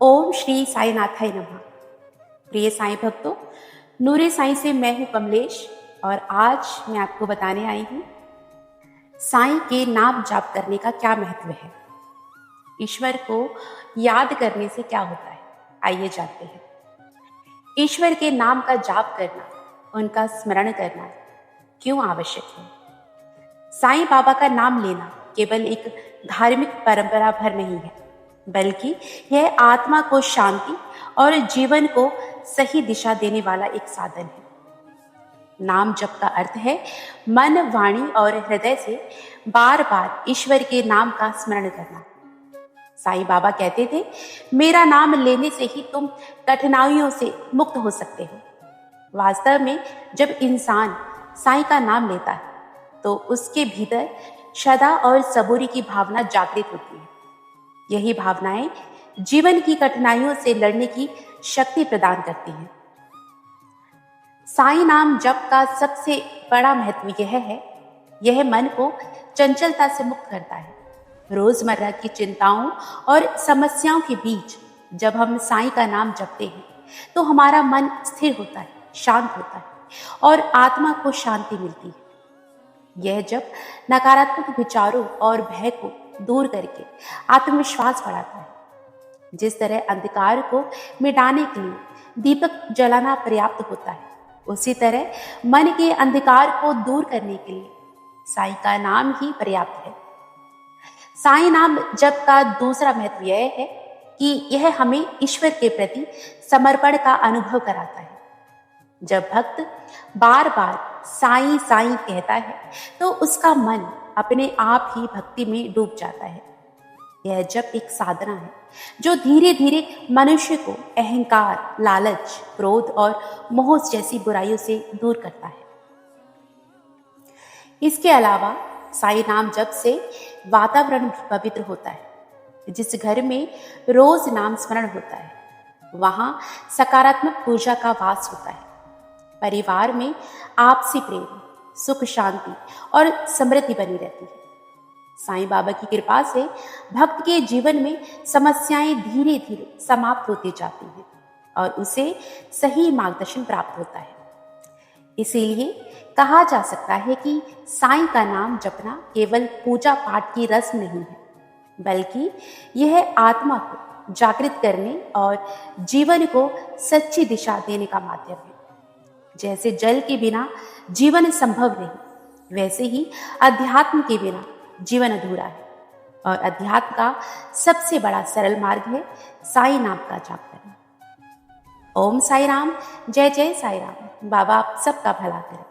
ओम श्री साईनाथाय नमः। प्रिय साईं भक्तों, नूरे साईं से मैं हूं कमलेश और आज मैं आपको बताने आई हूं साईं के नाम जाप करने का क्या महत्व है। ईश्वर को याद करने से क्या होता है, आइए जानते हैं। ईश्वर के नाम का जाप करना, उनका स्मरण करना क्यों आवश्यक है। साईं बाबा का नाम लेना केवल एक धार्मिक परंपरा भर नहीं है, बल्कि यह आत्मा को शांति और जीवन को सही दिशा देने वाला एक साधन है। नाम जप का अर्थ है मन, वाणी और हृदय से बार बार ईश्वर के नाम का स्मरण करना। साईं बाबा कहते थे, मेरा नाम लेने से ही तुम कठिनाइयों से मुक्त हो सकते हो। वास्तव में जब इंसान साईं का नाम लेता है तो उसके भीतर श्रद्धा और सबूरी की भावना जागृत होती है। यही भावनाएं जीवन की कठिनाइयों से लड़ने की शक्ति प्रदान करती हैं। साईं नाम जप का सबसे बड़ा महत्व यह है, यह मन को चंचलता से मुक्त करता है। रोजमर्रा की चिंताओं और समस्याओं के बीच जब हम साईं का नाम जपते हैं तो हमारा मन स्थिर होता है, शांत होता है और आत्मा को शांति मिलती है। यह जप नकारात्मक विचारों और भय को दूर करके आत्मविश्वास बढ़ाता है। जिस तरह अंधकार को मिटाने के लिए दीपक जलाना पर्याप्त होता है, उसी तरह मन के अंधकार को दूर करने के लिए साईं का नाम ही पर्याप्त है। साईं नाम जप का दूसरा महत्व यह है कि यह हमें ईश्वर के प्रति समर्पण का अनुभव कराता है। जब भक्त बार बार साईं साईं कहता है तो उसका मन अपने आप ही भक्ति में डूब जाता है। यह जप एक साधना है जो धीरे धीरे मनुष्य को अहंकार, लालच, क्रोध और मोह जैसी बुराइयों से दूर करता है। इसके अलावा साईं नाम जप से वातावरण भी पवित्र होता है। जिस घर में रोज नाम स्मरण होता है वहां सकारात्मक ऊर्जा का वास होता है। परिवार में आपसी प्रेम, सुख, शांति और समृद्धि बनी रहती है। साईं बाबा की कृपा से भक्त के जीवन में समस्याएं धीरे धीरे समाप्त होती जाती हैं और उसे सही मार्गदर्शन प्राप्त होता है। इसीलिए कहा जा सकता है कि साईं का नाम जपना केवल पूजा पाठ की रस्म नहीं है, बल्कि यह आत्मा को जागृत करने और जीवन को सच्ची दिशा देने का माध्यम है। जैसे जल के बिना जीवन संभव नहीं, वैसे ही अध्यात्म के बिना जीवन अधूरा है और अध्यात्म का सबसे बड़ा सरल मार्ग है साईं नाम का जाप करना। ओम साई राम, जय जय साई राम। बाबा आप सबका भला करें।